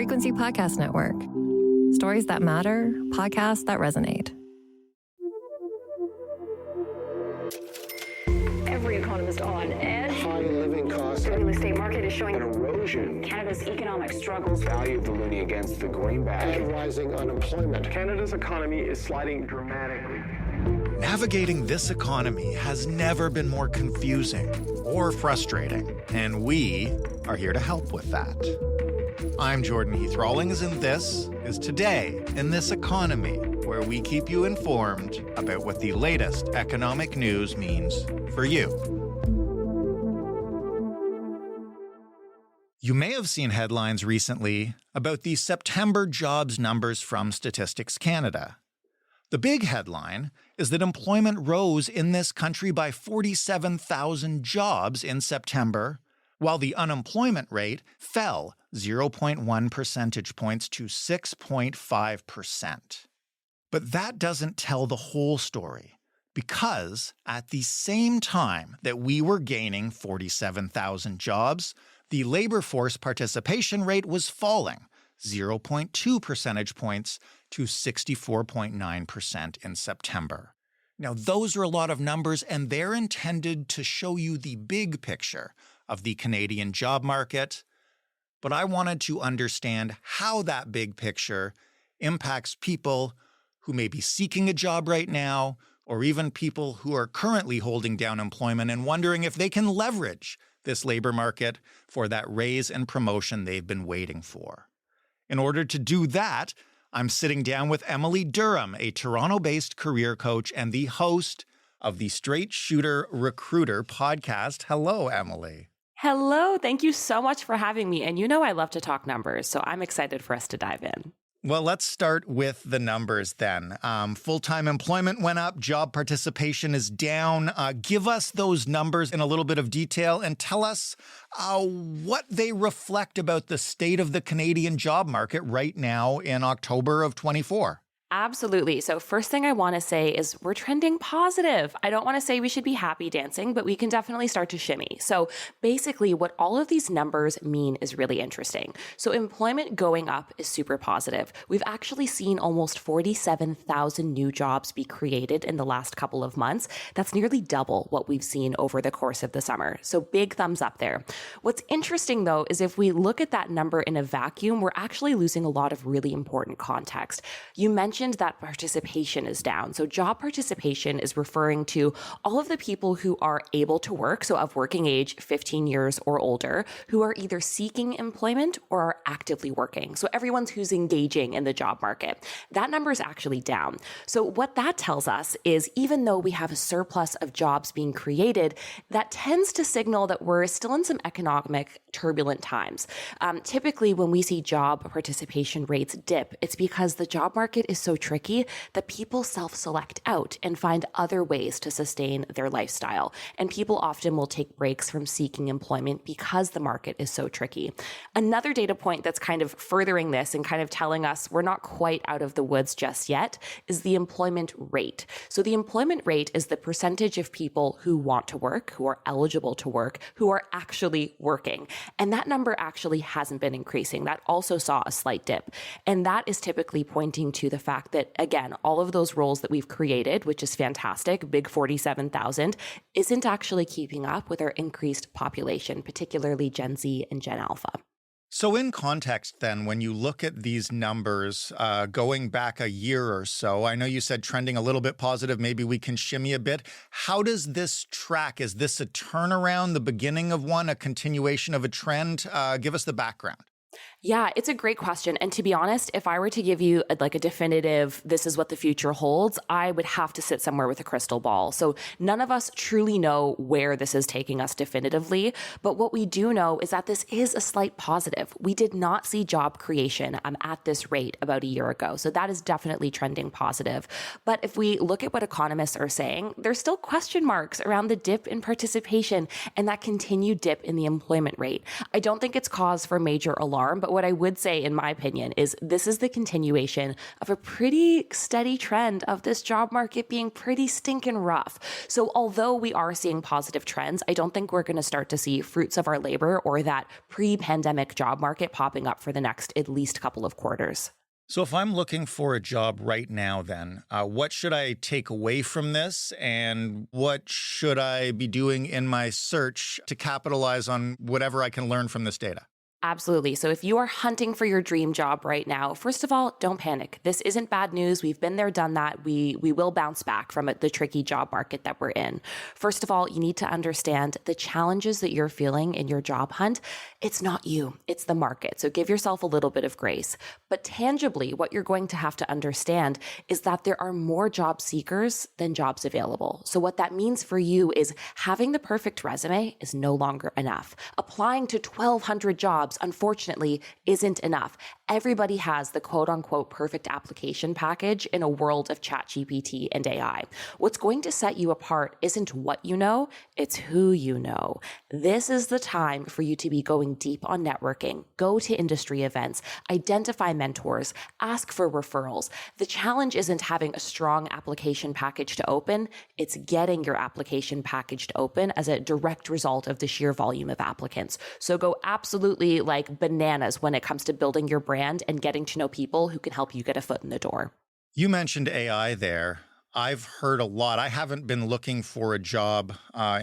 Frequency Podcast Network. Stories that matter, podcasts that resonate. Every economist on edge. High living costs. The real estate market is showing an erosion. Canada's economic struggles. Value of the loonie against the greenback. And rising unemployment. Canada's economy is sliding dramatically. Navigating this economy has never been more confusing or frustrating, and we are here to help with that. I'm Jordan Heath Rawlings, and this is Today in This Economy, where we keep you informed about what the latest economic news means for you. You may have seen headlines recently about the September jobs numbers from Statistics Canada. The big headline is that employment rose in this country by 47,000 jobs in September, while the unemployment rate fell 0.1 percentage points to 6.5%. But that doesn't tell the whole story, because at the same time that we were gaining 47,000 jobs, the labor force participation rate was falling 0.2 percentage points to 64.9% in September. Now, those are a lot of numbers, and they're intended to show you the big picture of the Canadian job market, but I wanted to understand how that big picture impacts people who may be seeking a job right now, or even people who are currently holding down employment and wondering if they can leverage this labor market for that raise and promotion they've been waiting for. In order to do that, I'm sitting down with Emily Durham, a Toronto-based career coach and the host of the Straight Shooter Recruiter podcast. Hello, Emily. Hello. Thank you so much for having me. And you know I love to talk numbers, so I'm excited for us to dive in. Well, let's start with the numbers then. Full-time employment went up, job participation is down. Give us those numbers in a little bit of detail and tell us what they reflect about the state of the Canadian job market right now in October of 24. Absolutely. So first thing I want to say is we're trending positive. I don't want to say we should be happy dancing, but we can definitely start to shimmy. So basically what all of these numbers mean is really interesting. So employment going up is super positive. We've actually seen almost 47,000 new jobs be created in the last couple of months. That's nearly double what we've seen over the course of the summer. So big thumbs up there. What's interesting though is if we look at that number in a vacuum, we're actually losing a lot of really important context. You mentioned that participation is down. So job participation is referring to all of the people who are able to work, so of working age 15 years or older, who are either seeking employment or are actively working. So everyone who's engaging in the job market. That number is actually down. So what that tells us is even though we have a surplus of jobs being created, that tends to signal that we're still in some economic turbulent times. Typically, when we see job participation rates dip, it's because the job market is so tricky that people self-select out and find other ways to sustain their lifestyle. And people often will take breaks from seeking employment because the market is so tricky. Another data point that's kind of furthering this and kind of telling us we're not quite out of the woods just yet is the employment rate. So the employment rate is the percentage of people who want to work, who are eligible to work, who are actually working. And that number actually hasn't been increasing. That also saw a slight dip. And that is typically pointing to the fact that, again, all of those roles that we've created, which is fantastic, big 47,000, isn't actually keeping up with our increased population, particularly Gen Z and Gen Alpha. So in context then, when you look at these numbers going back a year or so, I know you said trending a little bit positive, maybe we can shimmy a bit. How does this track? Is this a turnaround, the beginning of one, a continuation of a trend? Give us the background. Yeah, it's a great question. And to be honest, if I were to give you a definitive, this is what the future holds, I would have to sit somewhere with a crystal ball. So none of us truly know where this is taking us definitively. But what we do know is that this is a slight positive. We did not see job creation at this rate about a year ago. So that is definitely trending positive. But if we look at what economists are saying, there's still question marks around the dip in participation and that continued dip in the employment rate. I don't think it's cause for major alarm, but what I would say, in my opinion, is this is the continuation of a pretty steady trend of this job market being pretty stinking rough. So although we are seeing positive trends, I don't think we're going to start to see fruits of our labor or that pre-pandemic job market popping up for the next at least couple of quarters. So if I'm looking for a job right now, then what should I take away from this? And what should I be doing in my search to capitalize on whatever I can learn from this data? Absolutely. So if you are hunting for your dream job right now, first of all, don't panic. This isn't bad news. We've been there, done that. We will bounce back from the tricky job market that we're in. First of all, you need to understand the challenges that you're feeling in your job hunt. It's not you, it's the market. So give yourself a little bit of grace. But tangibly, what you're going to have to understand is that there are more job seekers than jobs available. So what that means for you is having the perfect resume is no longer enough. Applying to 1,200 jobs, unfortunately, isn't enough. Everybody has the quote unquote perfect application package in a world of ChatGPT and AI. What's going to set you apart isn't what you know, it's who you know. This is the time for you to be going deep on networking, go to industry events, identify mentors, ask for referrals. The challenge isn't having a strong application package to open, it's getting your application package to open as a direct result of the sheer volume of applicants. So go absolutely like bananas when it comes to building your brand and getting to know people who can help you get a foot in the door. You mentioned AI there. I've heard a lot. I haven't been looking for a job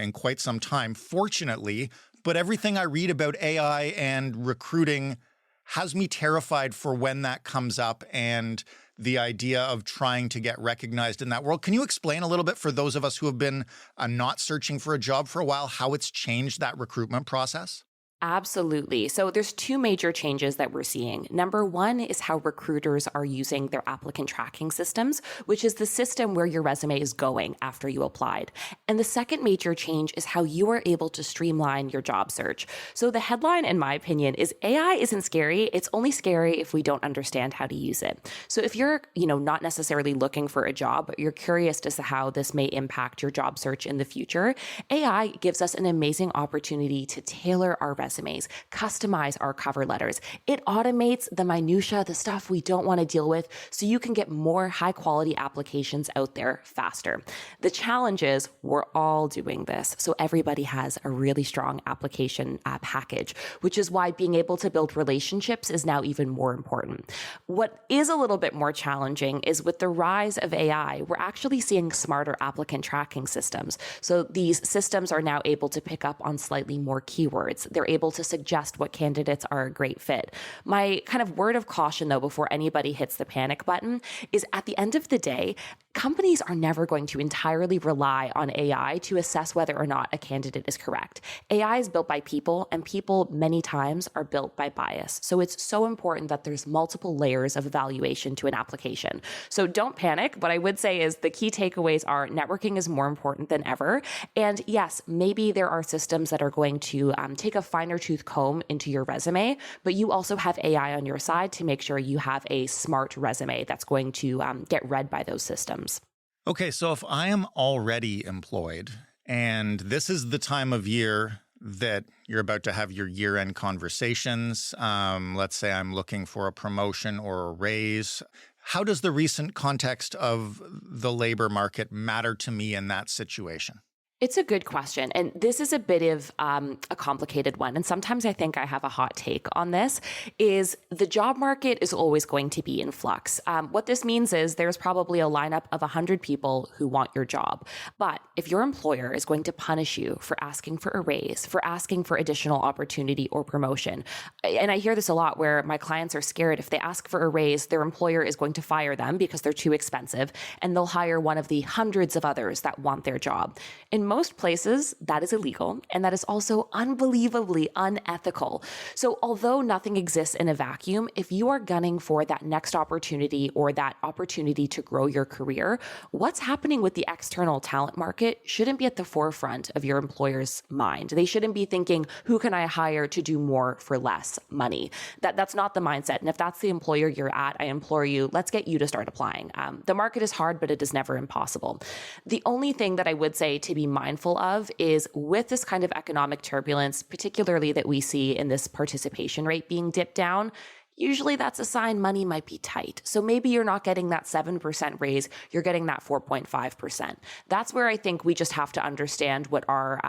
in quite some time, fortunately, but everything I read about AI and recruiting has me terrified for when that comes up and the idea of trying to get recognized in that world. Can you explain a little bit for those of us who have been not searching for a job for a while, how it's changed that recruitment process? Absolutely. So there's two major changes that we're seeing. Number one is how recruiters are using their applicant tracking systems, which is the system where your resume is going after you applied. And the second major change is how you are able to streamline your job search. So the headline, in my opinion, is AI isn't scary. It's only scary if we don't understand how to use it. So if you're, not necessarily looking for a job, but you're curious as to how this may impact your job search in the future, AI gives us an amazing opportunity to tailor our resumes, customize our cover letters. It automates the minutia, the stuff we don't want to deal with, so you can get more high quality applications out there faster. The challenge is we're all doing this, so everybody has a really strong application package, which is why being able to build relationships is now even more important. What is a little bit more challenging is with the rise of AI, we're actually seeing smarter applicant tracking systems. So these systems are now able to pick up on slightly more keywords. They're able to suggest what candidates are a great fit. My kind of word of caution, though, before anybody hits the panic button, is at the end of the day, companies are never going to entirely rely on AI to assess whether or not a candidate is correct. AI is built by people, and people many times are built by bias. So it's so important that there's multiple layers of evaluation to an application. So don't panic. What I would say is the key takeaways are networking is more important than ever. And yes, maybe there are systems that are going to take a finer tooth comb into your resume, but you also have AI on your side to make sure you have a smart resume that's going to get read by those systems. Okay, so if I am already employed and this is the time of year that you're about to have your year-end conversations, let's say I'm looking for a promotion or a raise, how does the recent context of the labor market matter to me in that situation? It's a good question. And this is a bit of a complicated one. And sometimes I think I have a hot take on this, is the job market is always going to be in flux. What this means is there's probably a lineup of 100 people who want your job. But if your employer is going to punish you for asking for a raise, for asking for additional opportunity or promotion, and I hear this a lot where my clients are scared if they ask for a raise, their employer is going to fire them because they're too expensive, and they'll hire one of the hundreds of others that want their job. In most places, that is illegal, and that is also unbelievably unethical. So although nothing exists in a vacuum, if you are gunning for that next opportunity or that opportunity to grow your career, what's happening with the external talent market shouldn't be at the forefront of your employer's mind. They shouldn't be thinking, who can I hire to do more for less money? That's not the mindset. And if that's the employer you're at, I implore you, let's get you to start applying. The market is hard, but it is never impossible. The only thing that I would say to be mindful of is with this kind of economic turbulence, particularly that we see in this participation rate being dipped down, usually that's a sign money might be tight. So maybe you're not getting that 7% raise, you're getting that 4.5%. That's where I think we just have to understand what our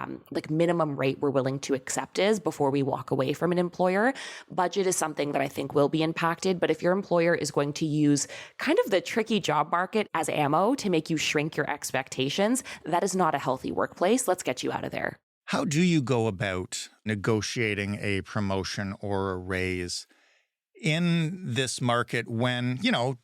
minimum rate we're willing to accept is before we walk away from an employer. Budget is something that I think will be impacted, but if your employer is going to use kind of the tricky job market as ammo to make you shrink your expectations, that is not a healthy workplace. Let's get you out of there. How do you go about negotiating a promotion or a raise in this market when,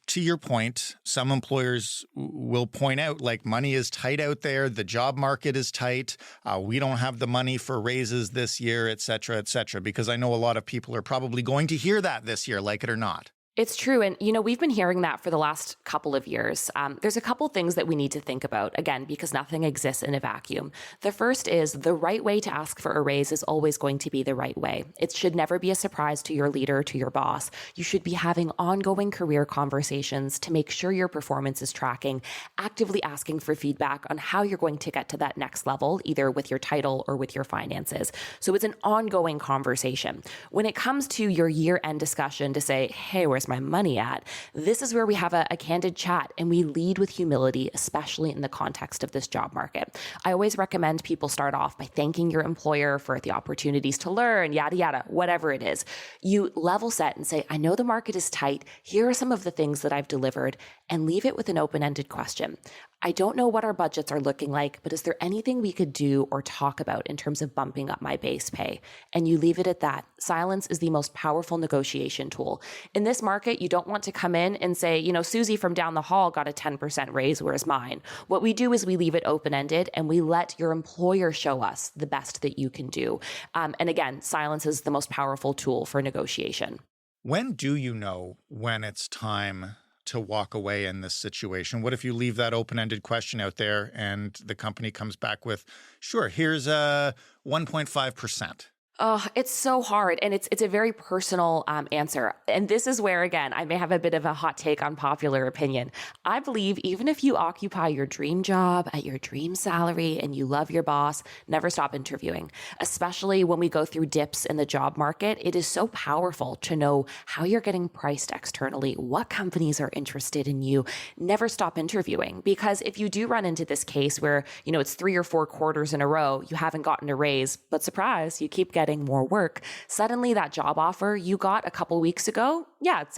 to your point, some employers will point out like money is tight out there, the job market is tight, we don't have the money for raises this year, et cetera, because I know a lot of people are probably going to hear that this year, like it or not. It's true. And, we've been hearing that for the last couple of years. There's a couple things that we need to think about, again, because nothing exists in a vacuum. The first is the right way to ask for a raise is always going to be the right way. It should never be a surprise to your leader, to your boss. You should be having ongoing career conversations to make sure your performance is tracking, actively asking for feedback on how you're going to get to that next level, either with your title or with your finances. So it's an ongoing conversation. When it comes to your year-end discussion to say, hey, where's my money at? This is where we have a candid chat and we lead with humility, especially in the context of this job market. I always recommend people start off by thanking your employer for the opportunities to learn, yada, yada, whatever it is. You level set and say, I know the market is tight. Here are some of the things that I've delivered, and leave it with an open-ended question. I don't know what our budgets are looking like, but is there anything we could do or talk about in terms of bumping up my base pay? And you leave it at that. Silence is the most powerful negotiation tool. In this market, you don't want to come in and say, Susie from down the hall got a 10% raise, where's mine? What we do is we leave it open-ended and we let your employer show us the best that you can do. And again, silence is the most powerful tool for negotiation. When do you know when it's time to walk away in this situation? What if you leave that open-ended question out there and the company comes back with, sure, here's a 1.5%? Oh, it's so hard. And it's a very personal answer. And this is where, again, I may have a bit of a hot take on popular opinion. I believe even if you occupy your dream job at your dream salary and you love your boss, never stop interviewing. Especially when we go through dips in the job market, it is so powerful to know how you're getting priced externally, what companies are interested in you. Never stop interviewing. Because if you do run into this case where, it's 3 or 4 quarters in a row, you haven't gotten a raise, but surprise, you keep getting more work, suddenly that job offer you got a couple weeks ago,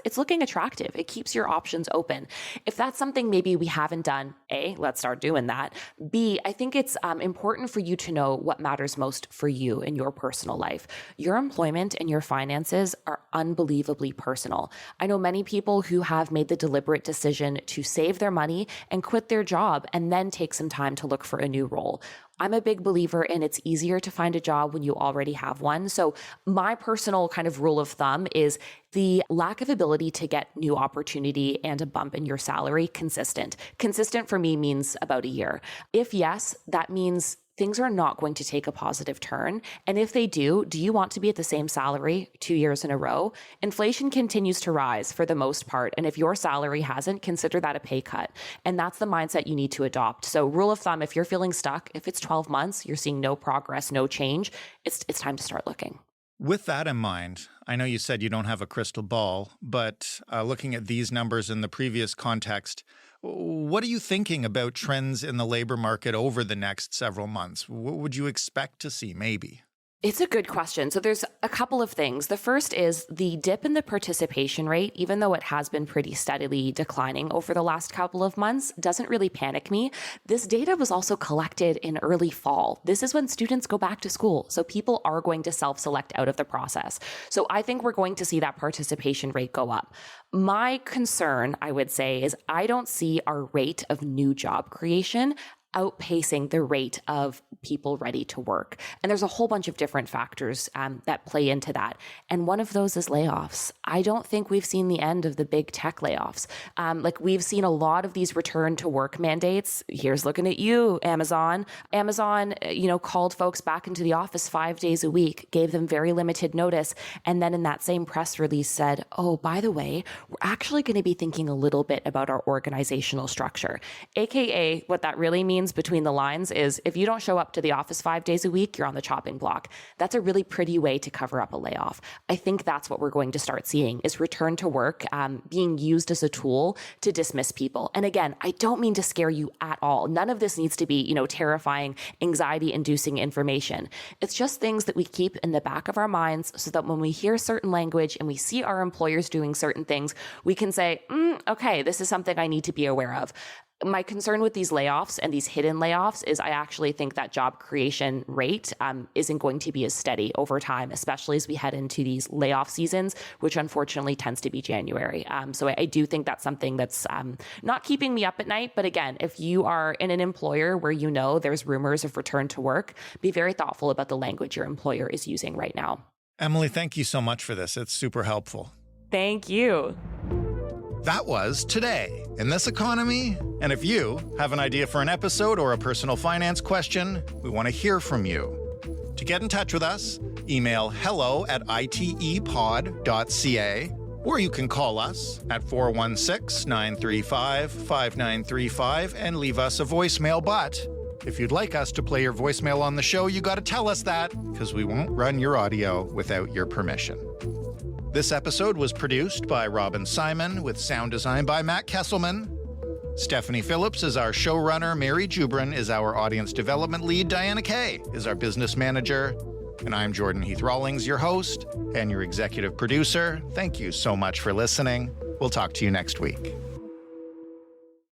it's looking attractive. It keeps your options open. If that's something maybe we haven't done, A, let's start doing that. B, I think it's important for you to know what matters most for you in your personal life. Your employment and your finances are unbelievably personal. I know many people who have made the deliberate decision to save their money and quit their job and then take some time to look for a new role. I'm a big believer in it's easier to find a job when you already have one. So my personal kind of rule of thumb is the lack of ability to get new opportunity and a bump in your salary consistent. Consistent for me means about a year. If yes, that means things are not going to take a positive turn. And if they do you want to be at the same salary 2 years in a row? Inflation continues to rise for the most part. And if your salary hasn't, consider that a pay cut. And that's the mindset you need to adopt. So rule of thumb, if you're feeling stuck, if it's 12 months, you're seeing no progress, no change, it's time to start looking. With that in mind, I know you said you don't have a crystal ball, but looking at these numbers in the previous context, what are you thinking about trends in the labor market over the next several months? What would you expect to see, maybe? It's a good question. So there's a couple of things. The first is the dip in the participation rate, even though it has been pretty steadily declining over the last couple of months, doesn't really panic me. This data was also collected in early fall. This is when students go back to school. So people are going to self-select out of the process. So I think we're going to see that participation rate go up. My concern, I would say, is I don't see our rate of new job creation outpacing the rate of people ready to work. And there's a whole bunch of different factors that play into that. And one of those is layoffs. I don't think we've seen the end of the big tech layoffs. We've seen a lot of these return to work mandates. Here's looking at you, Amazon. Amazon, called folks back into the office 5 days a week, gave them very limited notice. And then in that same press release said, oh, by the way, we're actually going to be thinking a little bit about our organizational structure. AKA what that really means means between the lines is if you don't show up to the office 5 days a week, you're on the chopping block. That's a really pretty way to cover up a layoff. I think that's what we're going to start seeing is return to work being used as a tool to dismiss people. And again, I don't mean to scare you at all. None of this needs to be, terrifying, anxiety-inducing information. It's just things that we keep in the back of our minds so that when we hear certain language and we see our employers doing certain things, we can say, okay, this is something I need to be aware of. My concern with these layoffs and these hidden layoffs is I actually think that job creation rate isn't going to be as steady over time, especially as we head into these layoff seasons, which unfortunately tends to be January. So I do think that's something that's not keeping me up at night. But again, if you are in an employer where there's rumors of return to work, be very thoughtful about the language your employer is using right now. Emily, thank you so much for this. It's super helpful. Thank you. That was Today in This Economy. And if you have an idea for an episode or a personal finance question, we want to hear from you. To get in touch with us, email hello@itepod.ca, or you can call us at 416-935-5935 and leave us a voicemail. But if you'd like us to play your voicemail on the show, you got to tell us that, because we won't run your audio without your permission. This episode was produced by Robin Simon with sound design by Matt Kesselman. Stephanie Phillips is our showrunner. Mary Jubrin is our audience development lead. Diana Kay is our business manager. And I'm Jordan Heath Rawlings, your host and your executive producer. Thank you so much for listening. We'll talk to you next week.